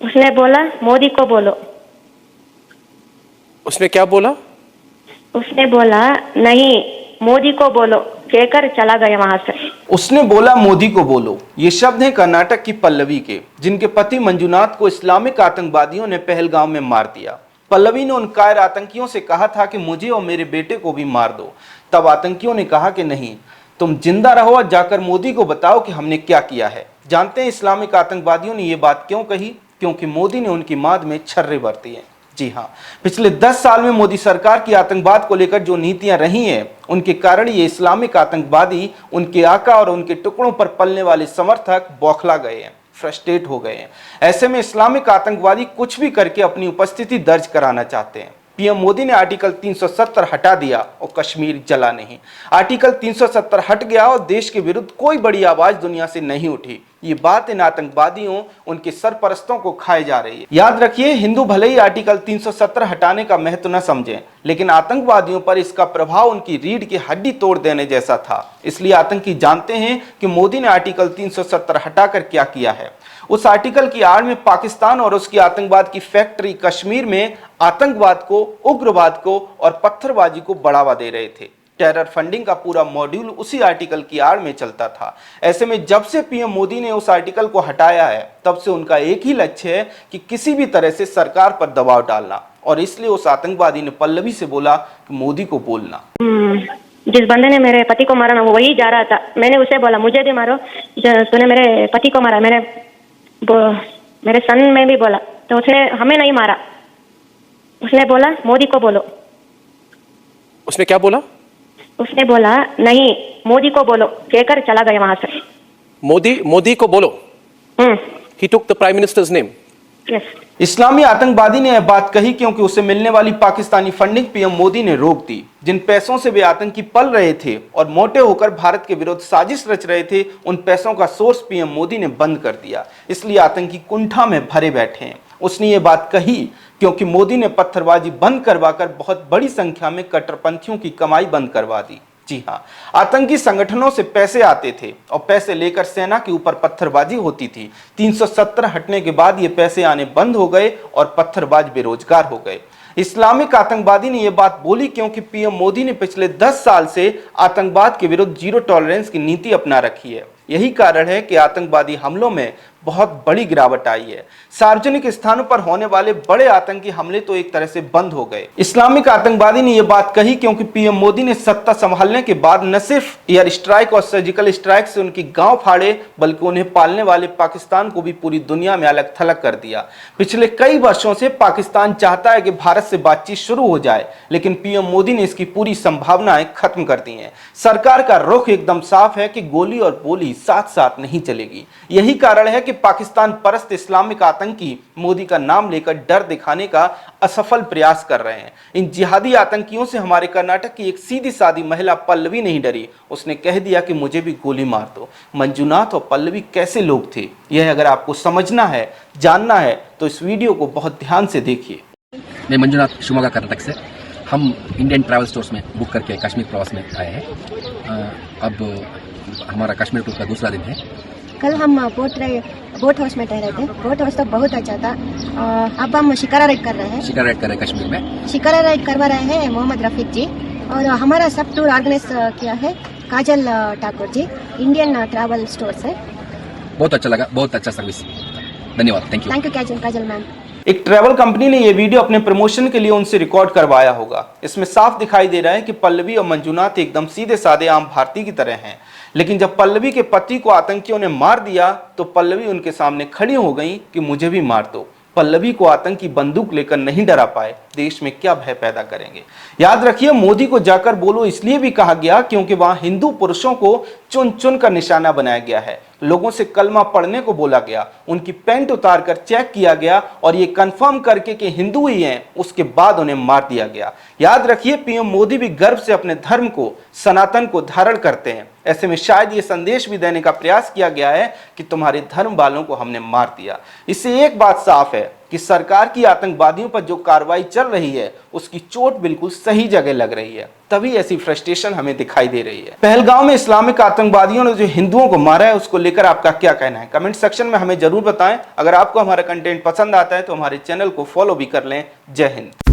उसने बोला मोदी को बोलो। उसने क्या बोला? उसने बोला नहीं, मोदी को बोलो, कहकर चला गया वहां से। उसने बोला मोदी को बोलो। ये शब्द हैं कर्नाटक की पल्लवी के, जिनके पति मंजुनाथ को इस्लामिक आतंकवादियों ने पहलगाम में मार दिया। पल्लवी ने उन कायर आतंकियों से कहा था कि मुझे और मेरे बेटे को भी मार दो। तब आतंकियों ने कहा कि नहीं, तुम जिंदा रहो और जाकर मोदी को बताओ कि हमने क्या किया है। जानते हैं इस्लामिक आतंकवादियों ने ये बात क्यों कही? क्योंकि मोदी ने उनकी माद में छर्रे बरती हैं। जी हाँ, पिछले 10 साल में मोदी सरकार की आतंकवाद को लेकर जो नीतियां रही हैं, उनके कारण ये इस्लामिक आतंकवादी, उनके आका और उनके टुकड़ों पर पलने वाले समर्थक बौखला गए हैं, फ्रस्ट्रेट हो गए हैं। ऐसे में इस्लामिक आतंकवादी कुछ भी करके अपनी उपस्थिति दर्ज कराना चाहते हैं। पीएम मोदी ने आर्टिकल 370 हटा दिया और कश्मीर जला नहीं। आर्टिकल 370 हट गया और देश के विरुद्ध कोई बड़ी आवाज दुनिया से नहीं उठी। ये बात इन आतंकवादियों, उनके सरपरस्तों को खाए जा रही है। याद रखिए, हिंदू भले ही आर्टिकल 370 हटाने का महत्व न समझें, लेकिन आतंकवादियों पर इसका प्रभाव उनकी रीढ़ की हड्डी तोड़ देने जैसा था। इसलिए आतंकी जानते हैं कि मोदी ने आर्टिकल 370 हटाकर क्या किया है। उस आर्टिकल की आड़ में पाकिस्तान और उसकी आतंकवाद की फैक्ट्री कश्मीर में आतंकवाद को, उग्रवाद को और पत्थरबाजी को बढ़ावा दे रहे थे। टेरर फंडिंग का पूरा मॉड्यूल उसी आर्टिकल की आड़ में चलता था। ऐसे में जब से पीएम मोदी ने उस आर्टिकल को हटाया है, तब से उनका एक ही लक्ष्य है कि किसी भी तरह से सरकार पर दबाव डालना। और इसलिए उस आतंकवादी ने पल्लवी से बोला कि मोदी को बोलना। जिस बंदे ने मेरे पति को मारा ना, वो वही जा रहा था। मैंने उसे बोला मुझे भी मारो, तूने मेरे पति को मारा। मेरे सन में भी बोला, तो उसने हमें नहीं मारा। उसने बोला मोदी को बोलो। उसने क्या बोला? उसने बोला नहीं, मोदी को बोलो, कहकर चला गया वहां से। मोदी को बोलो। He took the prime minister's name. Yes. इस्लामी आतंकवादी ने यह बात कही क्योंकि उसे मिलने वाली पाकिस्तानी फंडिंग पीएम मोदी ने रोक दी। जिन पैसों से वे आतंकी पल रहे थे और मोटे होकर भारत के विरुद्ध साजिश रच रहे थे, उन पैसों का सोर्स पीएम मोदी ने बंद कर दिया। इसलिए आतंकी कुंठा में भरे बैठे हैं। उसने ये बात कही क्योंकि मोदी ने पत्थरबाजी बंद करवाकर बहुत बड़ी संख्या में कट्टरपंथियों की कमाई बंद करवा दी। जी हाँ, आतंकी संगठनों से पैसे आते थे और पैसे लेकर सेना के ऊपर पत्थरबाजी होती थी। 370 हटने के बाद ये पैसे आने बंद हो गए और पत्थरबाज बेरोजगार हो गए। इस्लामिक आतंकवादी ने यह बात बोली क्योंकि पीएम मोदी ने पिछले 10 साल से आतंकवाद के विरुद्ध जीरो टॉलरेंस की नीति अपना रखी है। यही कारण है कि आतंकवादी हमलों में बहुत बड़ी गिरावट आई है। सार्वजनिक स्थानों पर होने वाले बड़े आतंकी हमले तो एक तरह से बंद हो गए। इस्लामिक आतंकवादी ने यह बात कही क्योंकि पीएम मोदी ने सत्ता संभालने के बाद न सिर्फ एयर स्ट्राइक और सर्जिकल स्ट्राइक से उनकी गांव फाड़े, बल्कि उन्हें पालने वाले पाकिस्तान को भी पूरी दुनिया में अलग थलग कर दिया। पिछले कई वर्षों से पाकिस्तान चाहता है कि भारत से बातचीत शुरू हो जाए, लेकिन पीएम मोदी ने इसकी पूरी संभावनाएं खत्म कर दी हैं। सरकार का रुख एकदम साफ है कि गोली और बोली साथ साथ नहीं चलेगी। यही कारण है कि पाकिस्तान परस्त इस्लामिक आतंकी मोदी का नाम लेकर डर दिखाने का असफल प्रयास कर रहे हैं। इन जिहादी आतंकियों से हमारे कर्नाटक की एक सीधी सादी महिला पल्लवी नहीं डरी। उसने कह दिया कि मुझे भी गोली मार दो। मंजुनाथ और पल्लवी कैसे लोग थे, यह अगर आपको समझना है, जानना है, तो इस वीडियो को बहुत ध्यान से देखिए। मैं मंजुनाथ, शिवमोगा कर्नाटक से। हम इंडियन ट्रैवल स्टोर्स में बुक करके कश्मीर प्रवास में आए हैं। अब हमारा कश्मीर टूर का दूसरा दिन है। कल हम बोट हाउस में ठहरे थे। बोट हाउस तो बहुत अच्छा था। अब हम शिकारा राइड कर रहे हैं। शिकारा राइड कर रहे हैं कश्मीर में। शिकारा राइड करवा रहे हैं मोहम्मद रफीक जी, और हमारा सब टूर ऑर्गेनाइज किया है काजल Thakur ji, Indian travel store से। बहुत अच्छा लगा, बहुत अच्छा सर्विस। धन्यवाद, thank you. Thank you Kajal ma'am. एक ट्रैवल कंपनी ने यह वीडियो अपने प्रमोशन के लिए उनसे रिकॉर्ड करवाया होगा। इसमें साफ दिखाई दे रहा है कि पल्लवी और मंजुनाथ एकदम सीधे साधे आम भारतीय की तरह हैं। लेकिन जब पल्लवी के पति को आतंकियों ने मार दिया, तो पल्लवी उनके सामने खड़ी हो गई कि मुझे भी मार दो। पल्लवी को आतंकी बंदूक लेकर नहीं डरा पाए, देश में क्या भय पैदा करेंगे। याद रखिए, मोदी को जाकर बोलो इसलिए भी कहा गया क्योंकि वहां हिंदू पुरुषों को चुन चुन कर निशाना बनाया गया है। लोगों से कलमा पढ़ने को बोला गया, उनकी पैंट उतार कर चेक किया गया और ये कंफर्म करके कि हिंदू ही हैं, उसके बाद उन्हें मार दिया गया। याद रखिए, पीएम मोदी भी गर्व से अपने धर्म को, सनातन को धारण करते हैं। ऐसे में शायद ये संदेश भी देने का प्रयास किया गया है कि तुम्हारे धर्म वालों को हमने मार दिया। इससे एक बात साफ है कि सरकार की आतंकवादियों पर जो कार्रवाई चल रही है उसकी चोट बिल्कुल सही जगह लग रही है, तभी ऐसी फ्रस्ट्रेशन हमें दिखाई दे रही है। पहलगाम में इस्लामिक आतंकवादियों ने जो हिंदुओं को मारा है उसको लेकर आपका क्या कहना है, कमेंट सेक्शन में हमें जरूर बताएं। अगर आपको हमारा कंटेंट पसंद आता है तो हमारे चैनल को फॉलो भी कर लें। जय हिंद।